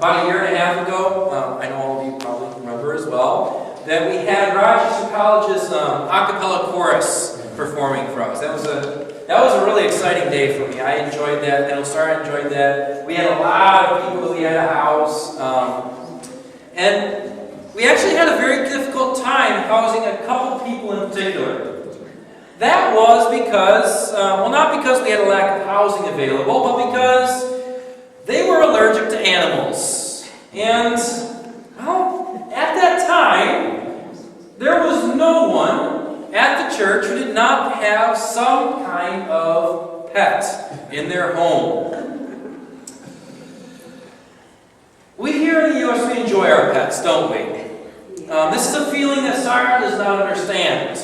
about a year and a half ago, I know all of you probably remember as well, that we had Rochester College's a cappella chorus performing for us. That was a really exciting day for me. I enjoyed that. I know Sarah enjoyed that. We had a lot of people that we had a house. And we actually had a very difficult time housing a couple people in particular. That was because, not because we had a lack of housing available, but because they were allergic to animals. And, at that time, there was no one at the church who did not have some kind of pet in their home. We here in the U.S., we enjoy our pets, don't we? This is a feeling that Sarah does not understand,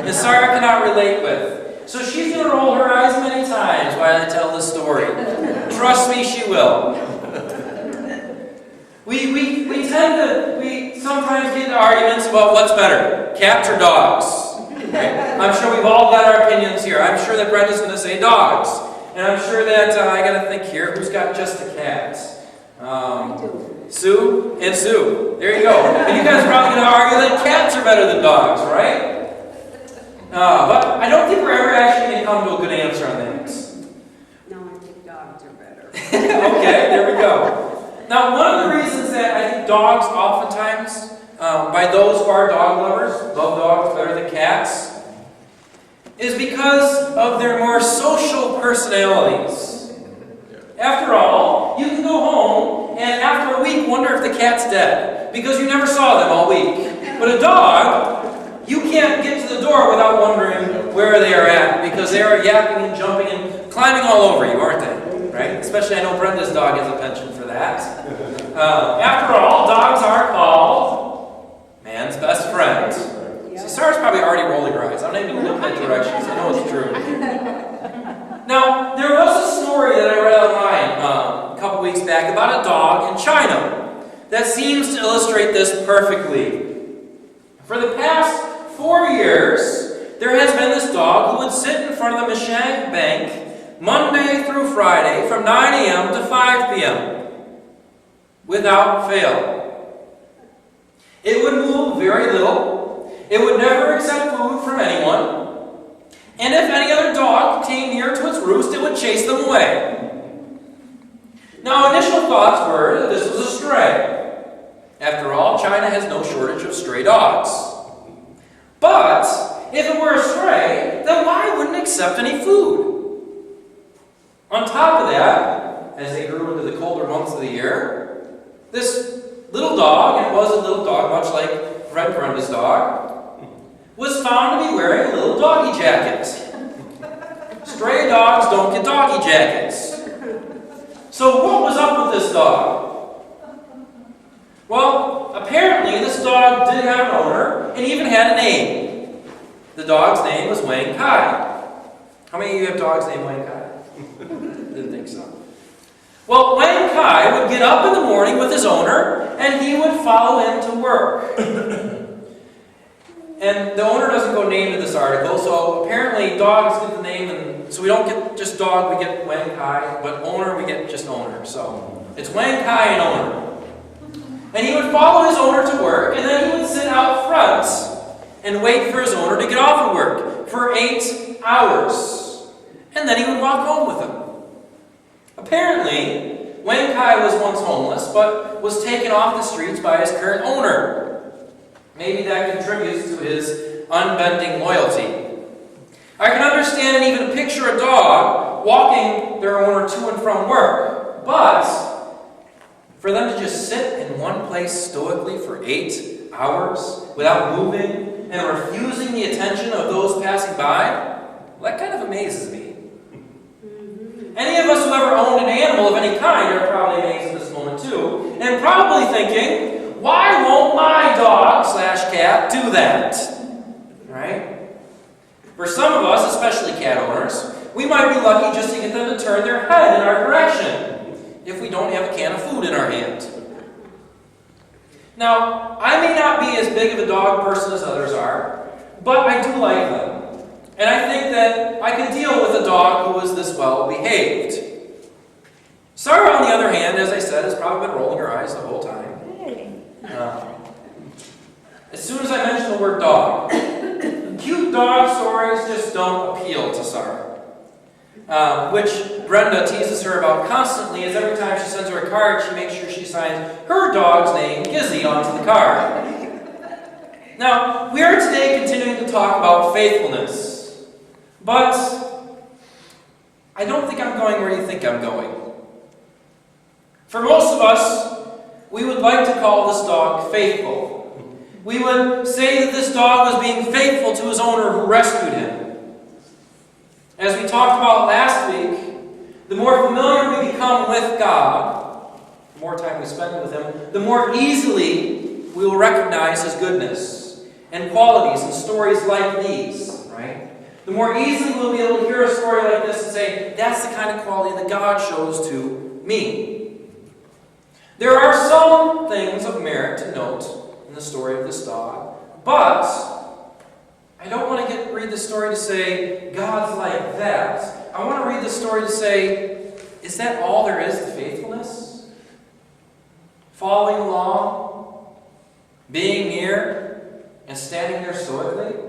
that Sarah cannot relate with. So she's going to roll her eyes many times while I tell this story. Trust me, she will. We sometimes get into arguments about what's better, cats or dogs. Right? I'm sure we've all got our opinions here. I'm sure that Brenda's going to say dogs. And I'm sure that I got to think here, who's got just a cat? Sue and Sue. There you go. And you guys are probably going to argue that cats are better than dogs, right? But I don't think we're ever actually going to come to a good answer on that. No, I think dogs are better. Okay, there we go. Now, one of the reasons that I think dogs oftentimes, by those who are dog lovers, love dogs better than cats, is because of their more social personalities. After all, you can go home and after a week wonder if the cat's dead because you never saw them all week. But a dog, you can't get to the door without wondering where they are at because they are yapping and jumping and climbing all over you, aren't they? Right? Especially I know Brenda's dog has a penchant for that. After all, dogs are called man's best friend. See, Sarah's probably already rolling her eyes. I'm not even looking at directions. I know it's true. Now, there was a story that I read online a couple weeks back about a dog in China that seems to illustrate this perfectly. For the past 4 years, there has been this dog who would sit in front of the Mashang Bank Monday through Friday from 9 a.m. to 5 p.m. without fail. It would move very little. It would never accept food from anyone. And if any other dog came near to its roost, it would chase them away. Now, initial thoughts were that this was a stray. After all, China has no shortage of stray dogs. But if it were a stray, then why wouldn't it accept any food? On top of that, as they grew into the colder months of the year, this little dog, and it was a little dog much like Fred Brenda's dog, was found to be wearing a little doggy jacket. Stray dogs don't get doggy jackets. So what was up with this dog? Well, apparently this dog did have an owner and even had a name. The dog's name was Wang Kai. How many of you have dogs named Wang Kai? Didn't think so. Well, Wang Kai would get up in the morning with his owner and he would follow him to work. And the owner doesn't go named in this article, so apparently dogs get the name, and so we don't get just dog, we get Wang Kai, but owner, we get just owner. So it's Wang Kai and owner. And he would follow his owner to work, and then he would sit out front and wait for his owner to get off of work for 8 hours. And then he would walk home with him. Apparently, Wang Kai was once homeless, but was taken off the streets by his current owner. Maybe that contributes to his unbending loyalty. I can understand and even picture a dog walking their owner to and from work, but for them to just sit in one place stoically for 8 hours without moving and refusing the attention of those passing by, well, that kind of amazes me. Any of us who ever owned an animal of any kind are probably amazed at this moment too, and probably thinking, why won't my dog/cat do that? Right? For some of us, especially cat owners, we might be lucky just to get them to turn their head in our direction if we don't have a can of food in our hand. Now, I may not be as big of a dog person as others are, but I do like them. And I think that I can deal with a dog who is this well behaved. Sarah, on the other hand, as I said, has probably been rolling her eyes the whole time. As soon as I mention the word dog, cute dog stories just don't appeal to Sarah. Which Brenda teases her about constantly, as every time she sends her a card, she makes sure she signs her dog's name, Gizzy, onto the card. Now, we are today continuing to talk about faithfulness, but I don't think I'm going where you think I'm going. For most of us, we would like to call this dog faithful. We would say that this dog was being faithful to his owner who rescued him. As we talked about last week, the more familiar we become with God, the more time we spend with Him, the more easily we will recognize His goodness and qualities in stories like these, right? The more easily we'll be able to hear a story like this and say, that's the kind of quality that God shows to me. There are some things of merit to note in the story of this dog, but I don't want to read the story to say, God's like that. I want to read the story to say, is that all there is to faithfulness? Following along, being near, and standing there stoically?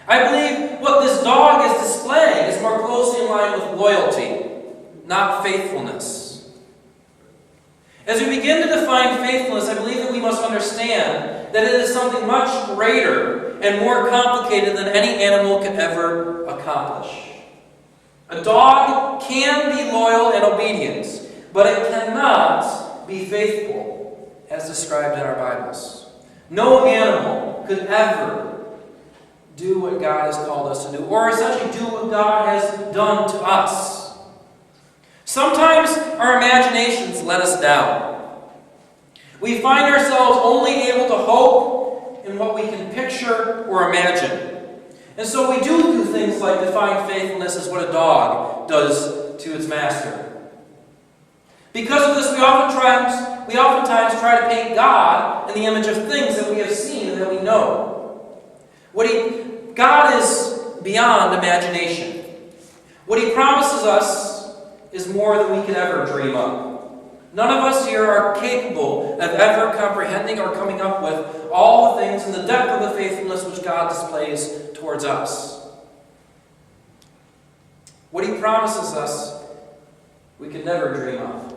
I believe what this dog is displaying is more closely in line with loyalty, not faithfulness. As we begin to define faithfulness, I believe that we must understand that it is something much greater and more complicated than any animal could ever accomplish. A dog can be loyal and obedient, but it cannot be faithful, as described in our Bibles. No animal could ever do what God has called us to do, or essentially do what God has done to us. Sometimes our imaginations let us down. We find ourselves only able to hope in what we can picture or imagine. And so we do things like define faithfulness as what a dog does to its master. Because of this, we oftentimes try to paint God in the image of things that we have seen and that we know. God is beyond imagination. What He promises us is more than we could ever dream of. None of us here are capable of ever comprehending or coming up with all the things in the depth of the faithfulness which God displays towards us. What He promises us, we could never dream of.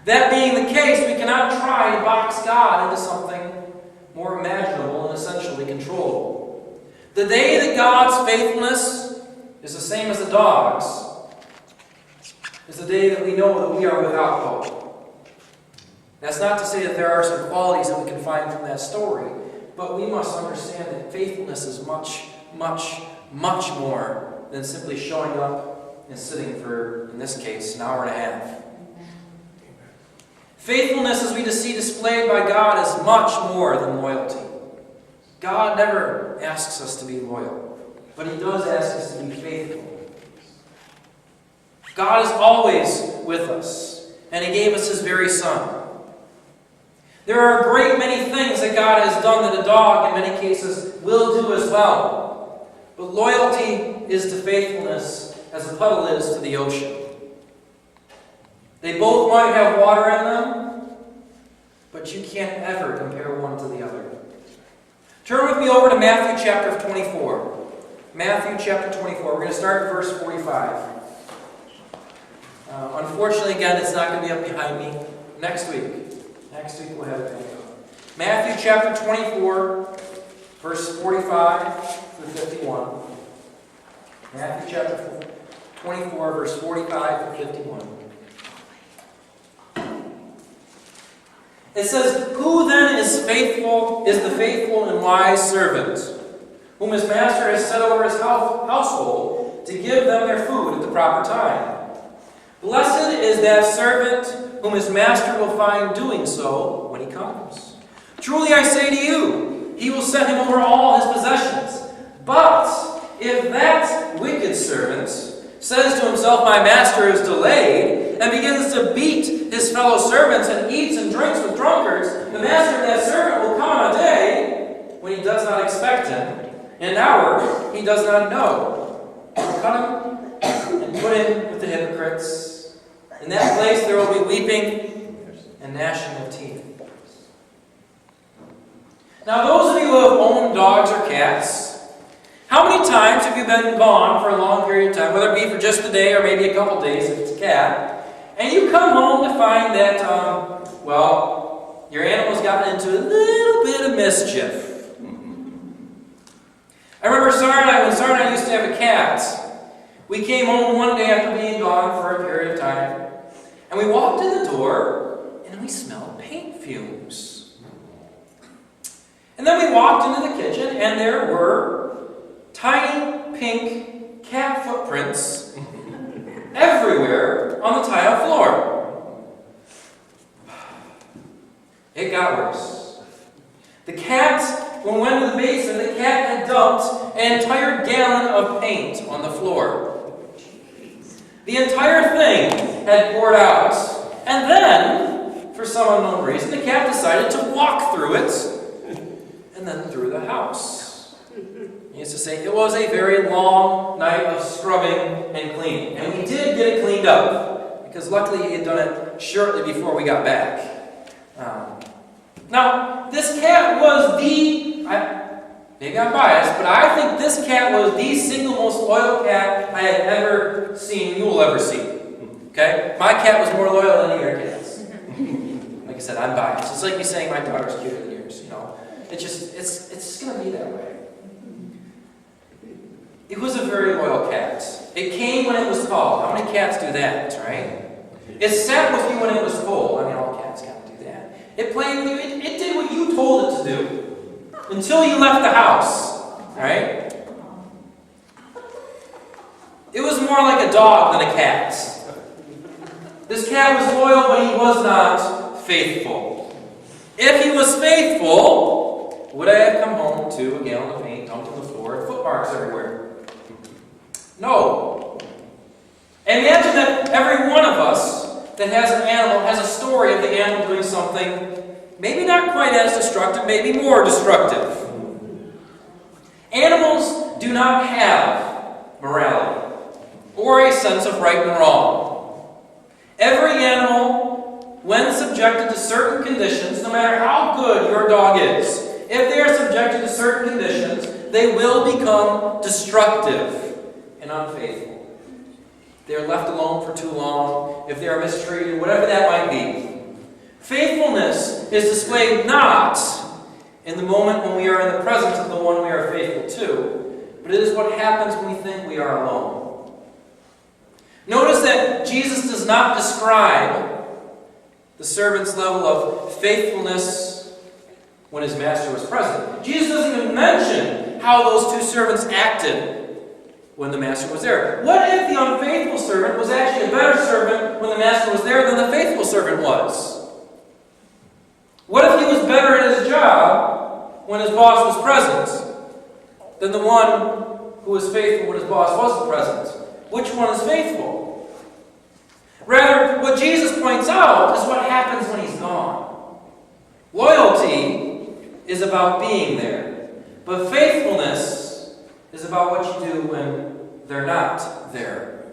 That being the case, we cannot try to box God into something more imaginable and essentially controllable. The day that God's faithfulness is the same as the dog's is the day that we know that we are without hope. That's not to say that there are some qualities that we can find from that story, but we must understand that faithfulness is much, much, much more than simply showing up and sitting for, in this case, an hour and a half. Faithfulness, as we see displayed by God, is much more than loyalty. God never asks us to be loyal, but He does ask us to be faithful. God is always with us, and He gave us His very Son. There are a great many things that God has done that a dog, in many cases, will do as well. But loyalty is to faithfulness as a puddle is to the ocean. They both might have water in them, but you can't ever compare one to the other. Turn with me over to Matthew chapter 24. Matthew chapter 24. We're going to start at verse 45. Unfortunately, again, it's not going to be up behind me. Next week we'll have it back up. Matthew chapter 24, verse 45 through 51. Matthew chapter 24, verse 45 through 51. It says, "Who then is the faithful and wise servant, whom his master has set over his household to give them their food at the proper time? Blessed is that servant whom his master will find doing so when he comes. Truly I say to you, he will set him over all his possessions. But if that wicked servant says to himself, my master is delayed, and begins to beat his fellow servants and eats and drinks with drunkards, the master of that servant will come on a day when he does not expect him, an hour he does not know. Cut him and put him with the hypocrites. In that place there will be weeping and gnashing of teeth. Now, those of you who have owned dogs or cats, how many times have you been gone for a long period of time, whether it be for just a day or maybe a couple days if it's a cat, and you come home to find that, your animal's gotten into a little bit of mischief? I remember when Sarah and I used to have a cat. We came home one day after being gone for a period of time, and we walked in the door, and we smelled paint fumes. And then we walked into the kitchen, and there were tiny pink cat footprints everywhere on the tile floor. It got worse. The cat, when we went to the basement, the cat had dumped an entire gallon of paint on the floor. The entire thing had poured out. And then, for some unknown reason, the cat decided to walk through it and then through the house. He used to say it was a very long night of scrubbing and cleaning. And we did get it cleaned up, because luckily he had done it shortly before we got back. Now, this cat was maybe I'm biased, but I think this cat was the single most loyal cat I had ever seen, you will ever see. Okay? My cat was more loyal than any of your cats. Like I said, I'm biased. It's like me saying my daughter's cuter than yours, you know. It's just going to be that way. It was a very loyal cat. It came when it was called. How many cats do that, right? It sat with you when it was cold. I mean, all cats kind of do that. It played with you. It did what you told it to do until you left the house, right? It was more like a dog than a cat. This cat was loyal, but he was not faithful. If he was faithful, would I have come home to a gallon of paint dumped on the floor and footmarks everywhere? No. Imagine that every one of us that has an animal has a story of the animal doing something maybe not quite as destructive, maybe more destructive. Animals do not have morality or a sense of right and wrong. Every animal, when subjected to certain conditions, no matter how good your dog is, if they are subjected to certain conditions, they will become destructive and unfaithful. If they are left alone for too long, if they are mistreated, whatever that might be. Faithfulness is displayed not in the moment when we are in the presence of the one we are faithful to, but it is what happens when we think we are alone. Notice that Jesus does not describe the servant's level of faithfulness when his master was present. Jesus doesn't even mention how those two servants acted when the master was there. What if the unfaithful servant was actually a better servant when the master was there than the faithful servant was? What if he was better at his job when his boss was present than the one who was faithful when his boss wasn't present? Which one is faithful? Rather, what Jesus points out is what happens when he's gone. Loyalty is about being there, but faithfulness is about what you do when they're not there.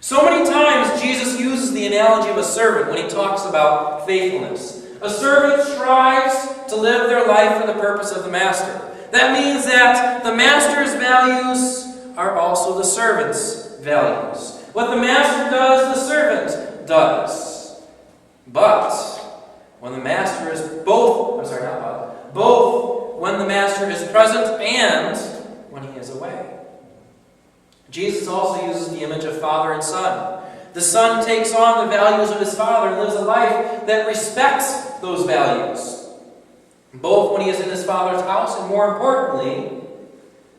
So many times Jesus uses the analogy of a servant when he talks about faithfulness. A servant strives to live their life for the purpose of the master. That means that the master's values are also the servant's values. What the master does, the servant does. But when the master is both when the master is present and when he is away. Jesus also uses the image of father and son. The son takes on the values of his father and lives a life that respects those values, both when he is in his father's house and, more importantly,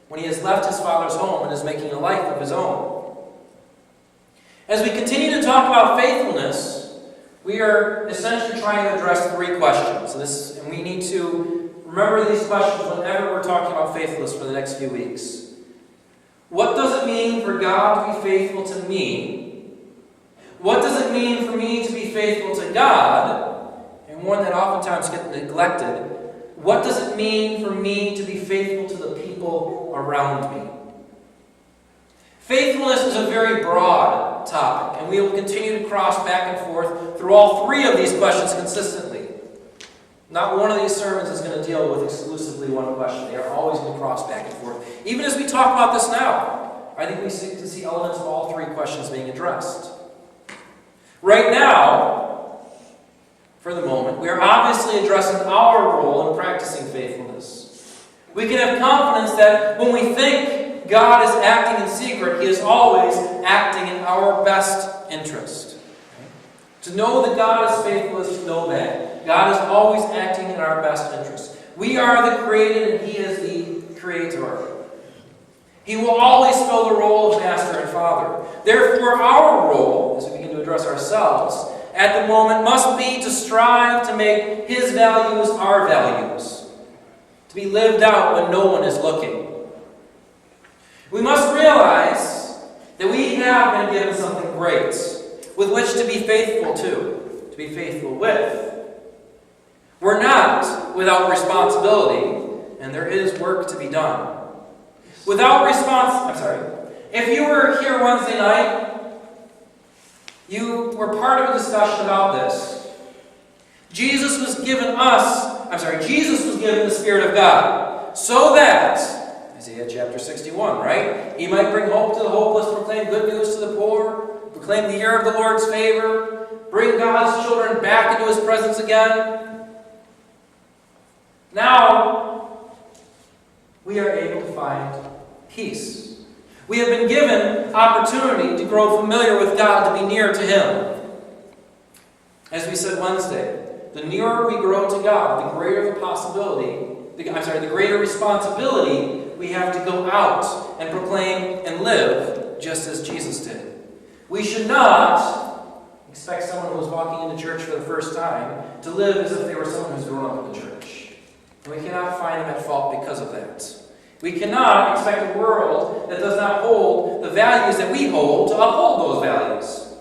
when he has left his father's home and is making a life of his own. As we continue to talk about faithfulness, we are essentially trying to address three questions. And we need to remember these questions whenever we're talking about faithfulness for the next few weeks. What does it mean for God to be faithful to me? What does it mean for me to be faithful to God? And one that oftentimes gets neglected. What does it mean for me to be faithful to the people around me? Faithfulness is a very broad topic, and we will continue to cross back and forth through all three of these questions consistently. Not one of these sermons is going to deal with exclusively one question. They are always going to cross back and forth. Even as we talk about this now, I think we can see elements of all three questions being addressed. Right now, for the moment, we are obviously addressing our role in practicing faithfulness. We can have confidence that when we think God is acting in secret, He is always acting in our best interest. To know that God is faithful is to know that God is always acting in our best interest. We are the created and He is the creator. He will always fill the role of master and father. Therefore, our role, as we begin to address ourselves, at the moment must be to strive to make His values our values, to be lived out when no one is looking. We must realize that we have been given something great with which to be faithful to be faithful with. We're not without responsibility, and there is work to be done. If you were here Wednesday night, you were part of a discussion about this. Jesus was given the Spirit of God, so that, Isaiah chapter 61, right? He might bring hope to the hopeless, proclaim good news to the poor, proclaim the year of the Lord's favor, bring God's children back into His presence again. Now, we are able to find peace. We have been given opportunity to grow familiar with God, to be near to Him. As we said Wednesday, the nearer we grow to God, the greater the greater responsibility we have to go out and proclaim and live just as Jesus did. We should not expect someone who is walking into church for the first time to live as if they were someone who's grown up in the church. And we cannot find them at fault because of that. We cannot expect a world that does not hold the values that we hold to uphold those values.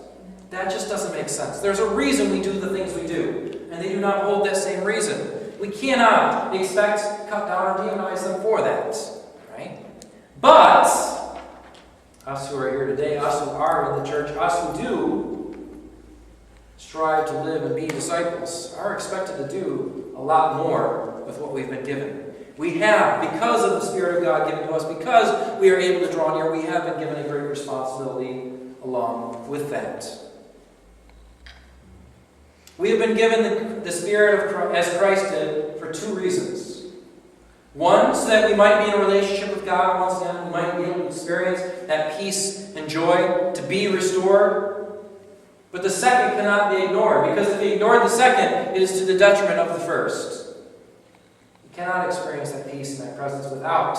That just doesn't make sense. There's a reason we do the things we do, and they do not hold that same reason. We cannot expect to cut down or demonize them for that. Right? But us who are here today, us who are in the church, us who do strive to live and be disciples, are expected to do a lot more with what we've been given. We have, because of the Spirit of God given to us, because we are able to draw near, we have been given a great responsibility along with that. We have been given the Spirit of Christ, as Christ did, for two reasons. One, so that we might be in a relationship with God once again, we might be able to experience that peace and joy, to be restored. But the second cannot be ignored, because if we ignore the second, it is to the detriment of the first. Cannot experience that peace and that presence without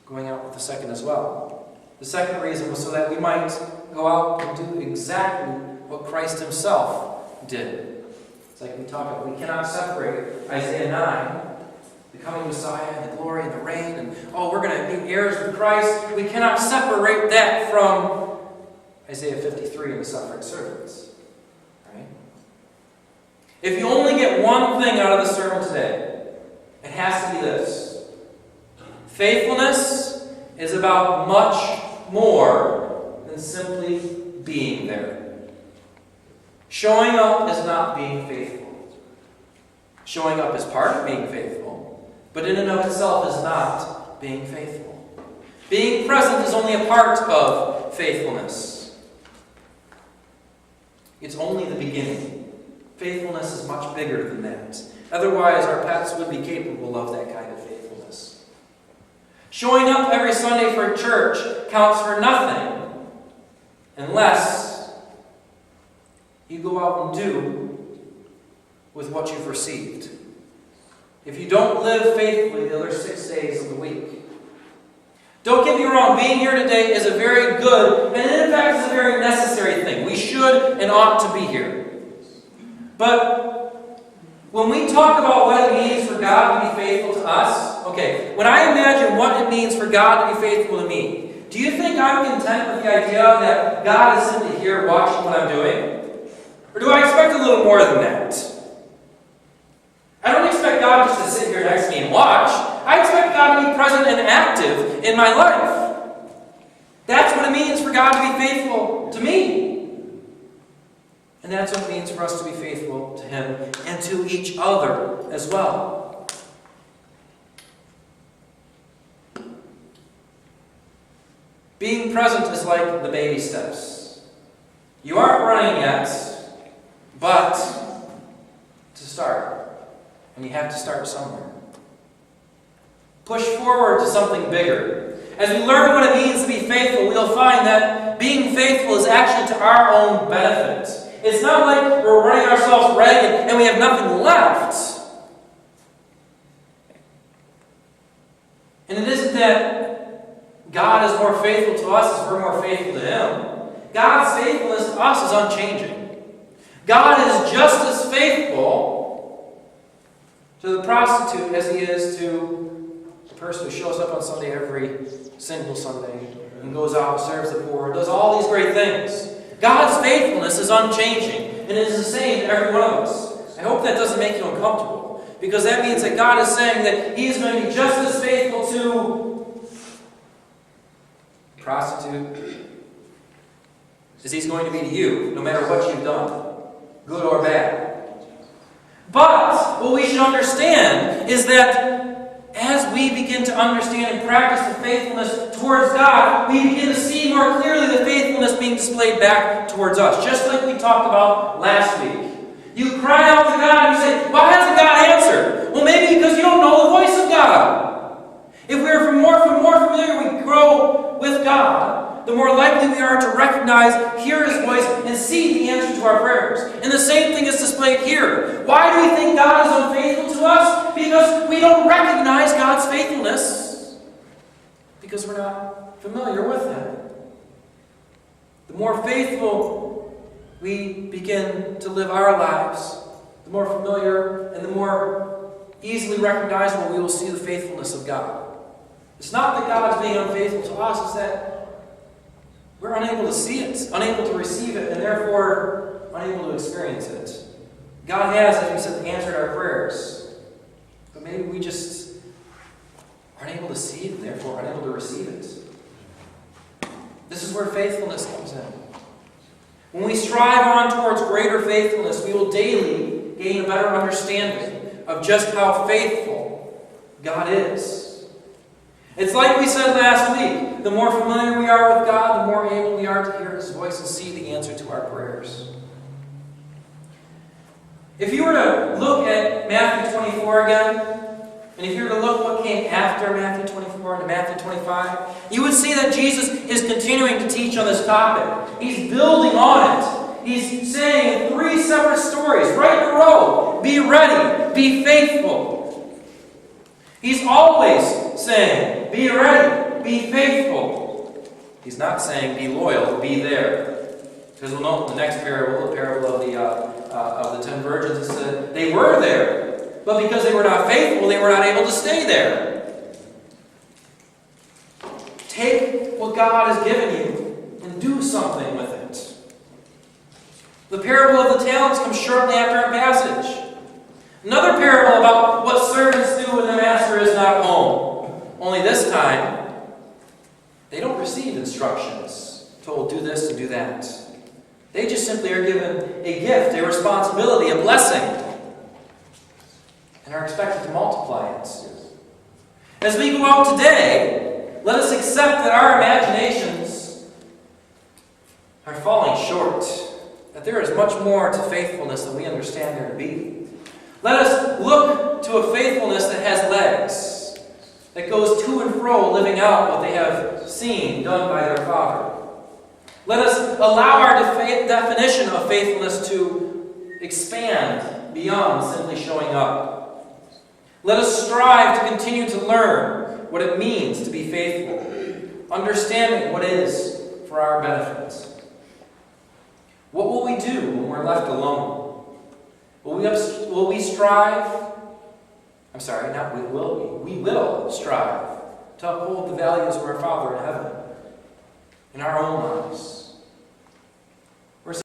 going out with the second as well. The second reason was so that we might go out and do exactly what Christ Himself did. It's like we talk about, we cannot separate Isaiah 9, the coming Messiah and the glory and the reign, and we're going to be heirs with Christ. We cannot separate that from Isaiah 53 and the suffering servants. If you only get one thing out of the sermon today, it has to be this. Faithfulness is about much more than simply being there. Showing up is not being faithful. Showing up is part of being faithful, but in and of itself is not being faithful. Being present is only a part of faithfulness. It's only the beginning. Faithfulness is much bigger than that. Otherwise, our pets would be capable of that kind of faithfulness. Showing up every Sunday for church counts for nothing unless you go out and do with what you've received. If you don't live faithfully the other 6 days of the week. Don't get me wrong, being here today is a very good, and in fact is a very necessary thing. We should and ought to be here. But when we talk about what it means for God to be faithful to us, when I imagine what it means for God to be faithful to me, do you think I'm content with the idea that God is simply here watching what I'm doing? Or do I expect a little more than that? I don't expect God just to sit here next to me and watch. I expect God to be present and active in my life. That's what it means for God to be faithful to me. And that's what it means for us to be faithful to Him and to each other as well. Being present is like the baby steps. You aren't running yet, but to start. And you have to start somewhere. Push forward to something bigger. As we learn what it means to be faithful, we'll find that being faithful is actually to our own benefit. It's not like we're running ourselves ragged and we have nothing left. And it isn't that God is more faithful to us as we're more faithful to Him. God's faithfulness to us is unchanging. God is just as faithful to the prostitute as He is to the person who shows up on Sunday every single Sunday and goes out and serves the poor, does all these great things. God's faithfulness is unchanging, and it is the same to every one of us. I hope that doesn't make you uncomfortable, because that means that God is saying that He is going to be just as faithful to the prostitute as He's going to be to you, no matter what you've done, good or bad. But what we should understand is that as we begin to understand and practice the faithfulness towards God, we begin to see more clearly the faithfulness being displayed back towards us. Just like we talked about last week. You cry out to God and you say, why hasn't God answered? Well, maybe because you don't know the voice of God. If we're more familiar we grow with God, the more likely we are to recognize, hear His voice, and see the answer to our prayers. And the same thing is displayed here. Why do we think God is unfaithful to us? Because we don't recognize God's faithfulness. Because we're not familiar with Him. The more faithful we begin to live our lives, the more familiar and the more easily recognizable we will see the faithfulness of God. It's not that God is being unfaithful to us, it's that we're unable to see it, unable to receive it, and therefore unable to experience it. God has, as we said, answered our prayers. But maybe we just aren't able to see it, and therefore unable to receive it. This is where faithfulness comes in. When we strive on towards greater faithfulness, we will daily gain a better understanding of just how faithful God is. It's like we said last week. The more familiar we are with God, the more able we are to hear His voice and see the answer to our prayers. If you were to look at Matthew 24 again, and if you were to look what came after Matthew 24 into Matthew 25, you would see that Jesus is continuing to teach on this topic. He's building on it. He's saying in 3 separate stories, right in a row, be ready, be faithful. He's always saying, be ready, be faithful. He's not saying, be loyal, be there. Because we'll note in the next parable, the parable of the 10 virgins, it said they were there. But because they were not faithful, they were not able to stay there. Take what God has given you and do something with it. The parable of the talents comes shortly after our passage. Another parable about what servants do when the master is not home. Only this time, they don't receive instructions, told do this and do that. They just simply are given a gift, a responsibility, a blessing, and are expected to multiply it. As we go out today, let us accept that our imaginations are falling short, that there is much more to faithfulness than we understand there to be. Let us look to a faithfulness that has legs, that goes to and fro, living out what they have seen done by their Father. Let us allow our definition of faithfulness to expand beyond simply showing up. Let us strive to continue to learn what it means to be faithful, understanding what is for our benefit. What will we do when we're left alone? Will we strive? I'm sorry, not we will. We will strive to uphold the values of our Father in heaven in our own lives.